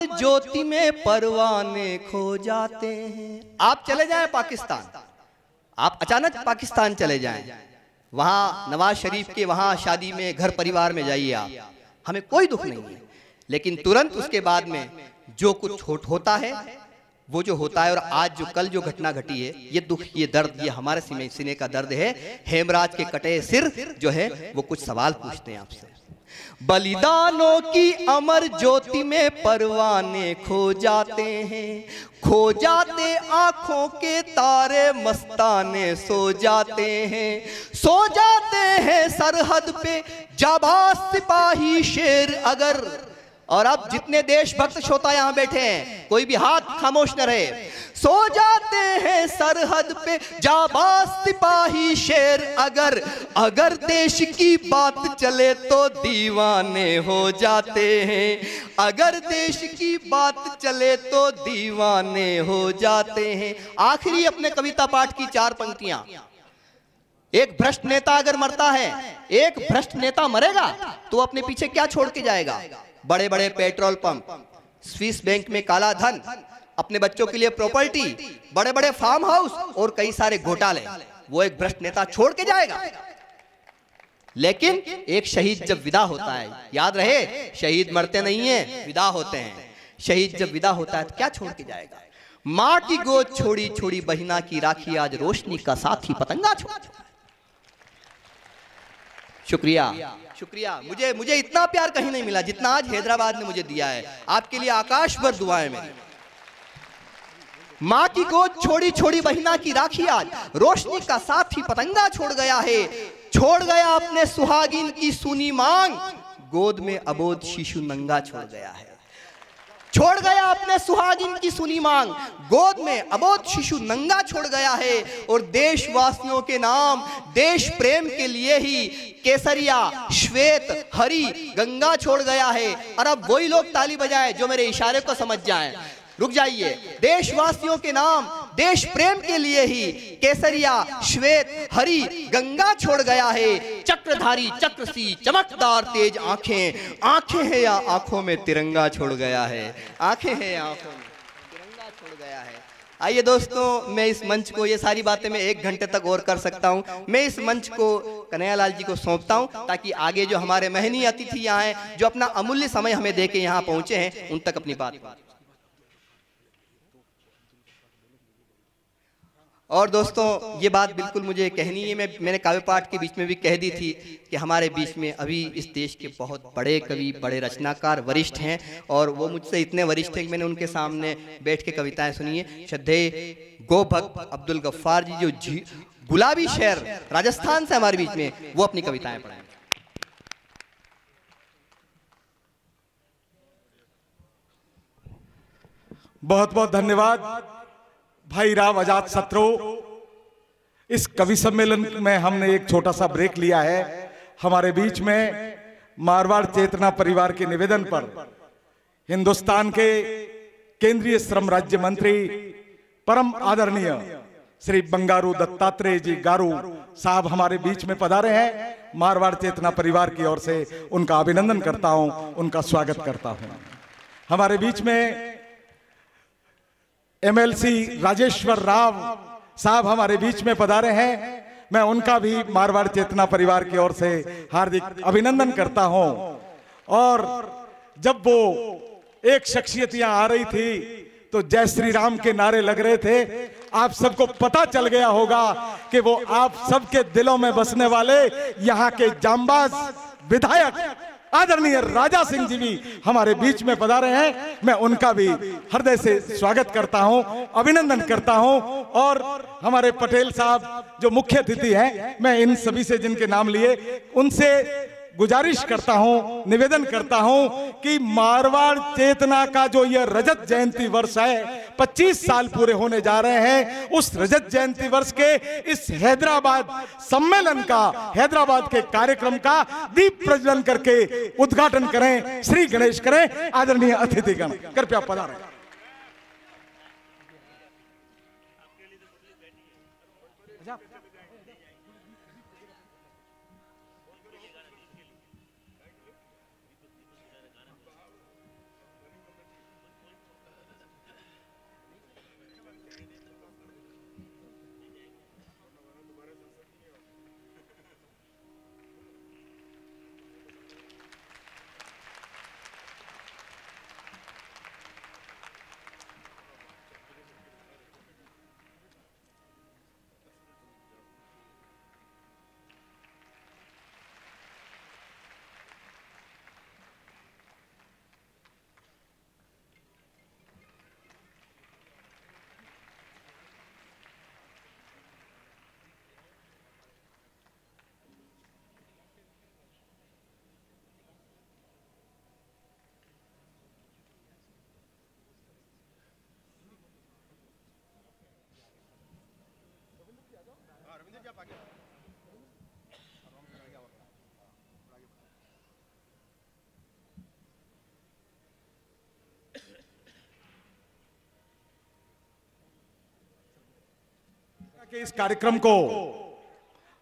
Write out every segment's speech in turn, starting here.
ज्योति में परवाने खो जाते हैं। आप चले जाएं पाकिस्तान, आप अचानक पाकिस्तान चले जाएं, वहां नवाज शरीफ के वहां शादी में घर परिवार में जाइए आप, हमें कोई दुख नहीं है, लेकिन तुरंत उसके बाद में जो कुछ होता है वो जो होता है, और आज जो कल जो घटना घटी है, ये दुख, ये दर्द, ये हमारे सीने का दर्द है। हेमराज के कटे सिर जो है वो कुछ सवाल पूछते हैं आपसे। बलिदानों की अमर ज्योति में परवाने खो जाते हैं, खो जाते आंखों के तारे मस्ताने सो जाते हैं, सो जाते हैं सरहद पे जाबाज सिपाही शेर अगर। और अब जितने देशभक्त श्रोता यहाँ बैठे हैं, कोई भी हाथ खामोश न रहे। सो जाते हैं सरहद पे जाबाज सिपाही शेर अगर, अगर देश की बात चले तो दीवाने हो जाते हैं, अगर देश की बात चले तो दीवाने हो जाते हैं। आखिरी अपने कविता पाठ की 4 पंक्तियां। एक भ्रष्ट नेता अगर मरता है, एक भ्रष्ट नेता मरेगा तो अपने पीछे क्या छोड़ के जाएगा? बड़े बड़े पेट्रोल पंप, स्विस बैंक में काला धन, अपने बच्चों के लिए प्रॉपर्टी, बड़े बड़े फार्म हाउस और कई सारे घोटाले, वो एक भ्रष्ट नेता छोड़ के जाएगा। लेकिन एक शहीद जब विदा होता है, याद रहे, शहीद मरते नहीं हैं, विदा होते हैं। शहीद जब विदा होता है तो क्या छोड़ के जाएगा? माँ की गोद छोड़ी छोड़ी बहिना की राखी, आज रोशनी का साथी पतंगा छोड़। शुक्रिया, शुक्रिया। मुझे इतना प्यार कहीं नहीं मिला जितना आज हैदराबाद ने मुझे दिया है। आपके लिए आकाश भर दुआएं मेरी। माँ की गोद छोड़ी छोड़ी बहिना की राखी, आज रोशनी का साथी पतंगा छोड़ गया है, छोड़ गया अपने सुहागिन की सूनी मांग, गोद में अबोध शिशु नंगा छोड़ गया है, छोड़ गया अपने सुहागिन की सुनी मांग, गोद में अबोध शिशु नंगा छोड़ गया है। और देशवासियों के नाम, देश प्रेम के लिए ही केसरिया, श्वेत, हरी, गंगा छोड़ गया है। और अब वही लोग ताली बजाएं जो मेरे इशारे को समझ जाएं। रुक जाइए। देशवासियों के नाम, देश प्रेम के लिए ही केसरिया, श्वेत, हरी, गंगा छोड़ गया है। चक्रधारी चक्र सी चमकदार तेज आंखें, आंखें हैं या आंखों में तिरंगा छोड़ गया है, आंखें हैं या आंखों में तिरंगा छोड़ गया है। आइए दोस्तों, मैं इस मंच को, ये सारी बातें मैं 1 घंटे तक और कर सकता हूं, मैं इस मंच को कन्हैयालाल जी को सौंपता हूं ताकि आगे जो हमारे महनीय अतिथि यहाँ हैं, जो अपना अमूल्य समय हमें देके यहाँ पहुंचे हैं, उन तक अपनी बात। और दोस्तों, ये बात बिल्कुल मुझे कहनी है, मैंने काव्य पाठ के बीच में भी कह दी थी कि हमारे बीच में अभी इस देश के बहुत बड़े कवि, बड़े रचनाकार, वरिष्ठ हैं, और वो मुझसे इतने वरिष्ठ हैं कि मैंने उनके सामने बैठ के कविताएं सुनी है। श्रद्धेय गोभक्त अब्दुल गफ्फार जी, जो गुलाबी शहर राजस्थान से हमारे बीच में, वो अपनी कविताएं पढ़ाएं। बहुत बहुत धन्यवाद भाई राव आजाद सत्रो। इस कवि सम्मेलन में हमने एक छोटा सा ब्रेक लिया है। हमारे बीच में मारवाड़ चेतना परिवार के निवेदन पर हिंदुस्तान के केंद्रीय श्रम राज्य मंत्री परम आदरणीय श्री बंगारू दत्तात्रेय जी गारू साहब हमारे बीच में पधारे हैं। मारवाड़ चेतना परिवार की ओर से उनका अभिनंदन करता हूं, उनका स्वागत करता हूं। हमारे बीच में MLC राजेश्वर राव साहब हमारे बीच में पधारे हैं। मैं उनका भी मारवाड़ चेतना परिवार की ओर से हार्दिक अभिनंदन करता हूं। और जब वो एक शख्सियत यहां आ रही थी तो जय श्री राम के नारे लग रहे थे। आप सबको पता चल गया होगा कि वो आप सबके दिलों में बसने वाले यहाँ के जांबाज विधायक आदरणीय राजा सिंह जी भी हमारे बीच में पधारे हैं। मैं उनका भी हृदय से स्वागत करता हूं, अभिनंदन करता हूं। और हमारे पटेल साहब जो मुख्य अतिथि हैं, मैं इन सभी से जिनके नाम लिए, उनसे गुजारिश करता हूं, निवेदन करता हूं कि मारवाड़ चेतना का जो यह रजत जयंती वर्ष है, 25 साल पूरे होने जा रहे हैं, उस रजत जयंती वर्ष के इस हैदराबाद सम्मेलन का, हैदराबाद के कार्यक्रम का दीप प्रज्वलन करके उद्घाटन करें, श्री गणेश करें। आदरणीय अतिथिगण कृपया पधारें। के इस कार्यक्रम को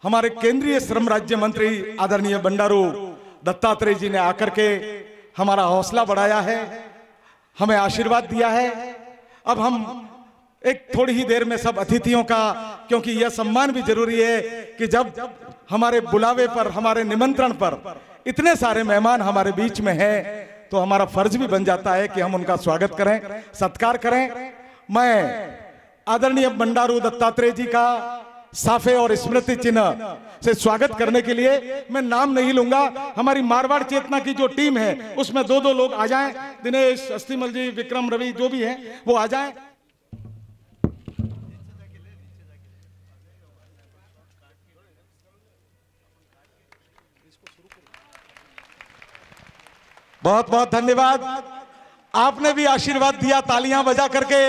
हमारे केंद्रीय श्रम राज्य मंत्री आदरणीय बंडारू दत्तात्रेय जी ने आकर के हमारा हौसला बढ़ाया है, हमें आशीर्वाद दिया है। अब हम एक थोड़ी ही देर में सब अतिथियों का, क्योंकि यह सम्मान भी जरूरी है कि जब हमारे बुलावे पर, हमारे निमंत्रण पर इतने सारे मेहमान हमारे बीच में हैं, तो हमारा फर्ज भी बन जाता है कि हम उनका स्वागत करें, सत्कार करें। मैं आदरणीय बंडारू दत्तात्रेय जी का साफे और स्मृति चिन्ह से स्वागत करने के लिए मैं नाम नहीं लूंगा, हमारी मारवाड़ चेतना की जो टीम है उसमें दो दो लोग आ जाएं, दिनेश, अस्तिमल जी, विक्रम, रवि जो भी हैं वो आ जाएं। बहुत बहुत धन्यवाद, आपने भी आशीर्वाद दिया तालियां बजा करके।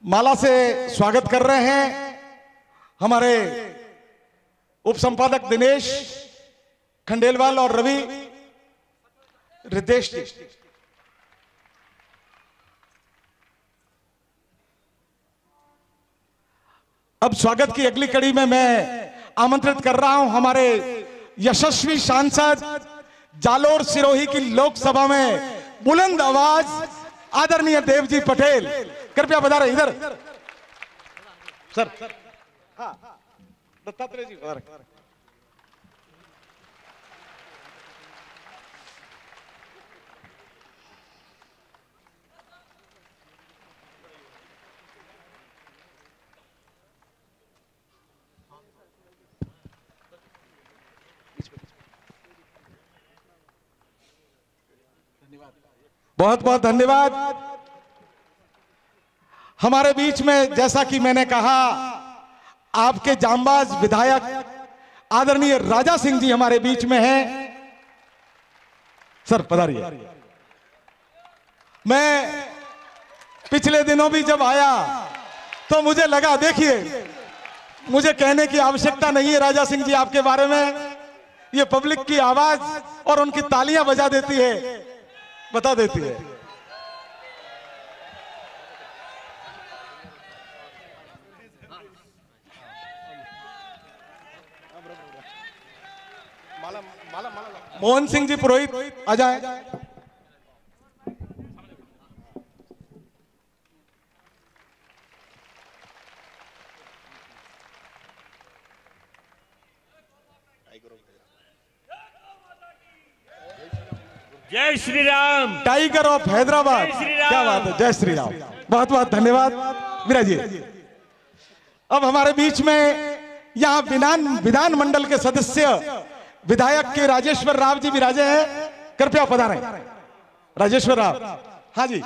माला से स्वागत कर रहे हैं हमारे उप संपादक दिनेश खंडेलवाल और रवि रितेश जी। अब स्वागत की अगली कड़ी में मैं आमंत्रित कर रहा हूं हमारे यशस्वी सांसद जालोर सिरोही की लोकसभा में बुलंद आवाज आदरणीय देवजी पटेल, कृपया पधारें इधर। सर हाँ, दत्तात्रेय जी पधारें। बहुत बहुत धन्यवाद। हमारे बीच में जैसा कि मैंने कहा, आपके जांबाज विधायक आदरणीय राजा सिंह जी हमारे बीच में हैं। सर पधारिए। मैं पिछले दिनों भी जब आया तो मुझे लगा, देखिए मुझे कहने की आवश्यकता नहीं है राजा सिंह जी आपके बारे में, ये पब्लिक की आवाज और उनकी तालियां बजा देती है, बता देती है। मोहन सिंह जी पुरोहित आ जाए। जय श्री राम, टाइगर ऑफ हैदराबाद, क्या बात है, जय श्री राम। बहुत बहुत धन्यवाद विराजी। अब हमारे बीच में यहाँ विधान मंडल के सदस्य विधायक के राजेश्वर राव जी विराजे हैं, कृपया पधारें। राजेश्वर राव, हाँ जी।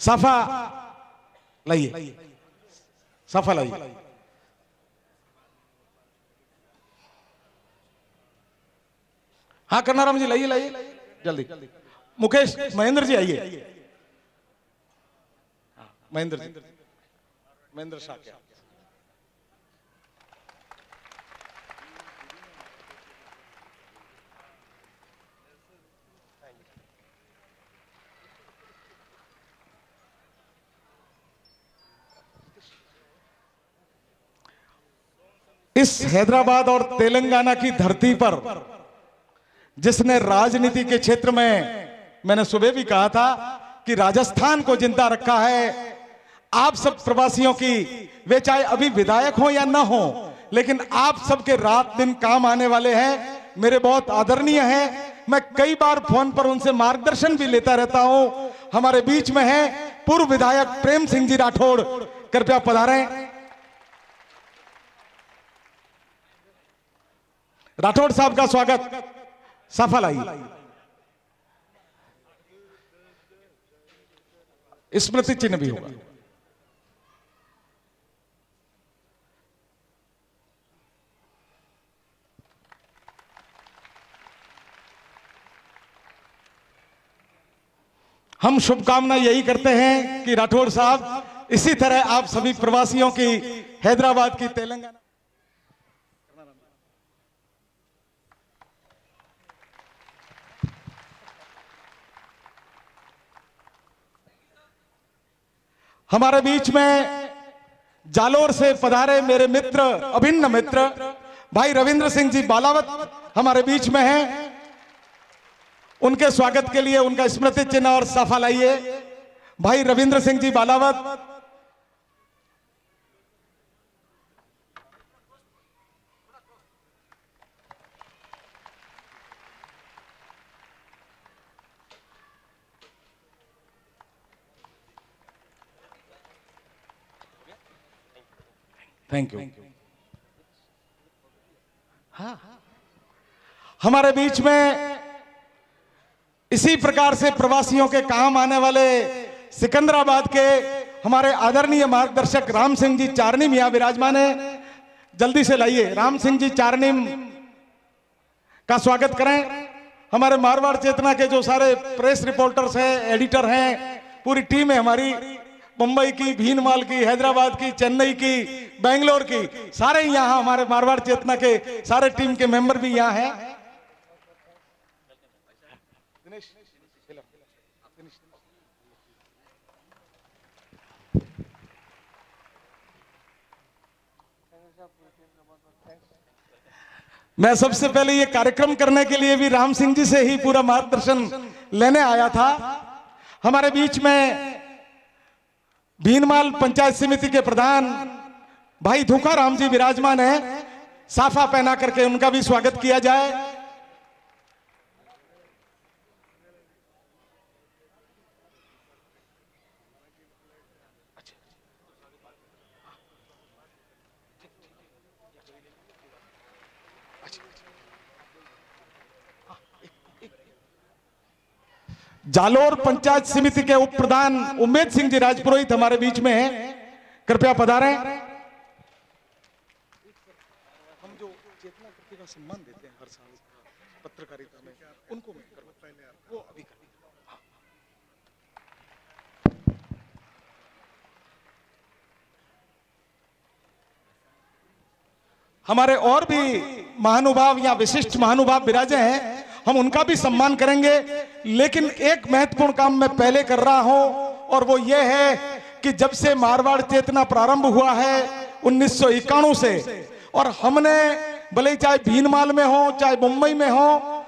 साफा लाइए, साफा लाइए। हाँ कन्नाराम जी लाइए, लाइए जल्दी। मुकेश, महेंद्र जी आइए। महेंद्र जी, महेंद्र शाह क्या। इस हैदराबाद और तेलंगाना की धरती पर जिसने राजनीति के क्षेत्र में, मैंने सुबह भी कहा था कि राजस्थान को जिंदा रखा है, आप सब प्रवासियों की, वे चाहे अभी विधायक हो या ना हो, लेकिन आप सबके रात दिन काम आने वाले हैं, मेरे बहुत आदरणीय हैं। मैं कई बार फोन पर उनसे मार्गदर्शन भी लेता रहता हूं। हमारे बीच में है पूर्व विधायक प्रेम सिंह जी राठौड़, कृपया पधारें। राठौड़ साहब का स्वागत सफल आई। स्मृति चिन्ह भी होगा। हम शुभकामना यही करते हैं कि राठौड़ साहब इसी तरह आप सभी प्रवासियों की, हैदराबाद की, तेलंगाना, हमारे बीच में जालोर से पधारे मेरे मित्र, अभिन्न मित्र भाई रविंद्र सिंह जी बालावत हमारे बीच में हैं। उनके स्वागत के लिए उनका स्मृति चिन्ह और साफा लाइए। भाई रविंद्र सिंह जी बालावत। Thank you. हाँ, हमारे बीच में इसी प्रकार से प्रवासियों के काम आने वाले सिकंदराबाद के हमारे आदरणीय मार्गदर्शक राम सिंह जी चारनी मियां विराजमान है। जल्दी से लाइए, राम सिंह जी चारनी का स्वागत करें। हमारे मारवाड़ चेतना के जो सारे प्रेस रिपोर्टर्स हैं, एडिटर हैं, पूरी टीम है हमारी, मुंबई की, भीनमाल की, हैदराबाद की, चेन्नई की, बेंगलोर की, सारे यहाँ हमारे मारवाड़ चेतना के सारे टीम के मेंबर भी यहाँ हैं। मैं सबसे पहले ये कार्यक्रम करने के लिए भी राम सिंह जी से ही पूरा मार्गदर्शन लेने आया था। हमारे बीच में भीनमाल पंचायत समिति के प्रधान भाई धूकाराम जी विराजमान हैं। साफा पहना करके उनका भी स्वागत किया जाए। जालोर पंचायत समिति के उप प्रधान उम्मेद सिंह जी राजपुरोहित हमारे बीच में हैं, कृपया पधारें। हम जो चेतना कृति का सम्मान देते हैं हर साल पत्रकारिता में, उनको मैं वो अभी कर। हमारे और भी महानुभाव या विशिष्ट महानुभाव विराजे हैं, हम उनका भी सम्मान करेंगे। लेकिन एक महत्वपूर्ण काम मैं पहले कर रहा हूं, और वो ये है कि जब से मारवाड़ चेतना प्रारंभ हुआ है 1991 से, और हमने भले चाहे भीनमाल में हो चाहे मुंबई में हो,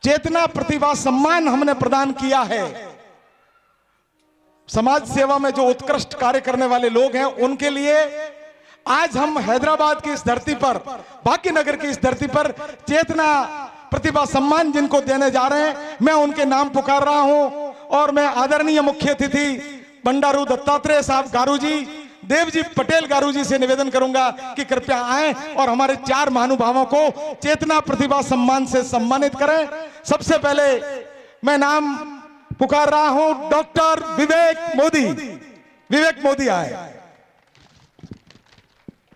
चेतना प्रतिभा सम्मान हमने प्रदान किया है। समाज सेवा में जो उत्कृष्ट कार्य करने वाले लोग हैं उनके लिए आज हम हैदराबाद की इस धरती पर, भाग्यनगर की इस धरती पर चेतना प्रतिभा सम्मान जिनको देने जा रहे हैं, मैं उनके नाम पुकार रहा हूं। और मैं आदरणीय मुख्य अतिथि बंडारू दत्तात्रेय साहब गारू जी, देवजी पटेल गारू जी से निवेदन करूंगा कि कृपया आएं और हमारे 4 महानुभावों को चेतना प्रतिभा सम्मान से सम्मानित करें। सबसे पहले मैं नाम पुकार रहा हूं डॉक्टर विवेक मोदी। विवेक मोदी आए।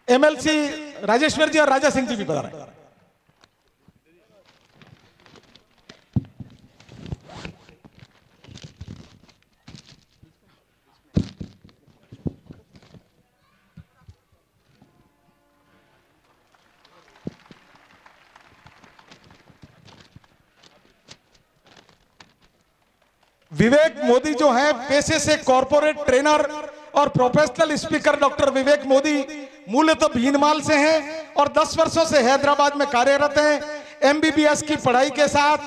एमएलसी राजेश्वर जी और राजा सिंह जी भी बता रहे हैं। विवेक मोदी जो है पेशे से कॉर्पोरेट ट्रेनर और प्रोफेशनल स्पीकर डॉक्टर विवेक मोदी मूलतः भीनमाल से हैं और 10 वर्षों से हैदराबाद में कार्यरत हैं। एमबीबीएस की पढ़ाई के साथ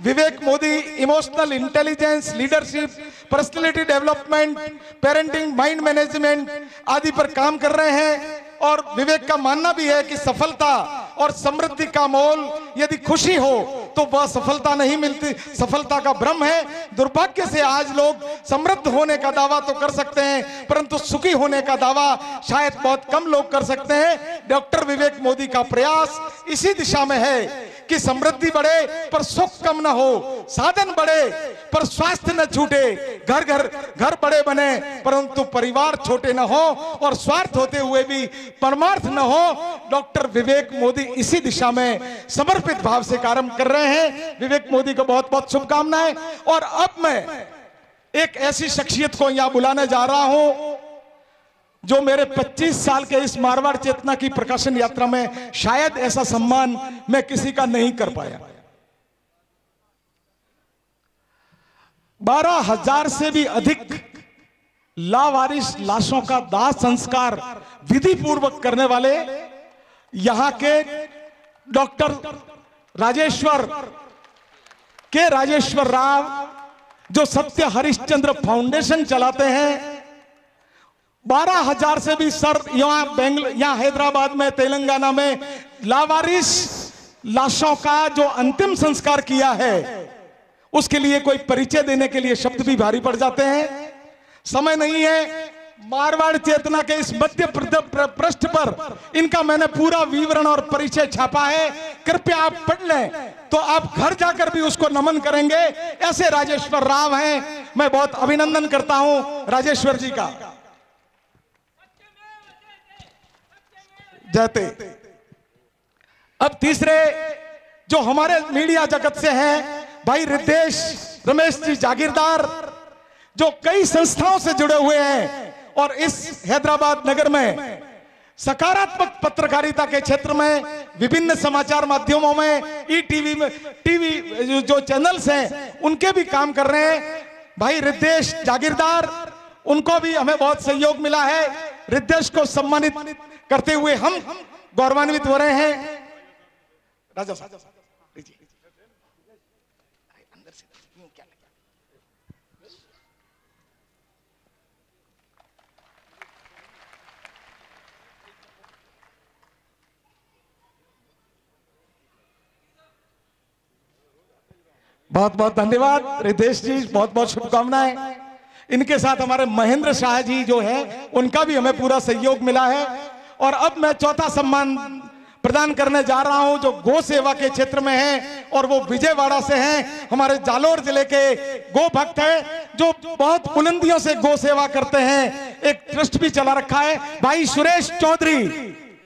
Vivek Modi emotional intelligence, leadership, personality development, parenting, mind management आदि पर काम कर रहे हैं। और विवेक का मानना भी है कि सफलता और समृद्धि का मोल यदि खुशी हो तो वह सफलता नहीं मिलती, सफलता का भ्रम है। दुर्भाग्य से आज लोग समृद्ध होने का दावा तो कर सकते हैं परंतु सुखी होने का दावा शायद बहुत कम लोग कर सकते हैं। डॉक्टर विवेक मोदी का प्रयास इसी दिशा में है कि समृद्धि बढ़े पर सुख कम न हो, साधन बढ़े पर स्वास्थ्य न छूटे, घर घर घर बड़े बने परंतु परिवार छोटे न हो और स्वार्थ होते हुए भी परमार्थ न हो। डॉक्टर विवेक मोदी इसी दिशा में समर्पित भाव से कार्य कर रहे हैं। विवेक मोदी को बहुत बहुत शुभकामनाएं। और अब मैं एक ऐसी शख्सियत को यहां बुलाने जा रहा हूं जो मेरे 25 साल के इस मारवाड़ चेतना की प्रकाशन यात्रा में शायद ऐसा सम्मान मैं किसी का नहीं कर पाया। 12,000 से भी अधिक लावारिस लाशों का दाह संस्कार विधि पूर्वक करने वाले यहां के डॉक्टर राजेश्वर राव, जो सत्य हरिश्चंद्र फाउंडेशन चलाते हैं, 12,000 से भी सर यहाँ हैदराबाद में, तेलंगाना में लावारिस लाशों का जो अंतिम संस्कार किया है, उसके लिए कोई परिचय देने के लिए शब्द भी भारी पड़ जाते हैं। समय नहीं है। मारवाड़ चेतना के इस मध्य पृष्ठ पर इनका मैंने पूरा विवरण और परिचय छापा है, कृपया आप पढ़ लें, तो आप घर जाकर भी उसको नमन करेंगे। ऐसे राजेश्वर राव हैं, मैं बहुत अभिनंदन करता हूं राजेश्वर जी का। जयते। अब तीसरे जो हमारे मीडिया जगत से हैं, भाई रिद्धेश रमेश जी जागीरदार, जो कई संस्थाओं से जुड़े हुए हैं और इस हैदराबाद नगर में सकारात्मक पत्रकारिता के क्षेत्र में विभिन्न समाचार माध्यमों में, ईटीवी में, टीवी जो चैनल्स हैं उनके भी काम कर रहे हैं। भाई रिद्धेश जागीरदार, उनको भी हमें बहुत सहयोग मिला है। रिद्धेश को सम्मानित करते हुए हम गौरवान्वित हो रहे हैं। राजा साहब बहुत बहुत धन्यवाद रिद्धेश जी, बहुत बहुत शुभकामनाएं। इनके साथ हमारे महेंद्र शाह जी जो हैं, उनका भी हमें पूरा सहयोग मिला है। और अब मैं चौथा सम्मान प्रदान करने जा रहा हूं, जो गो सेवा के क्षेत्र में है और वो विजयवाड़ा से हैं, हमारे जालोर जिले के गो भक्त हैं, जो बहुत बुलंदियों से गो सेवा करते हैं, एक ट्रस्ट भी चला रखा है। भाई सुरेश चौधरी,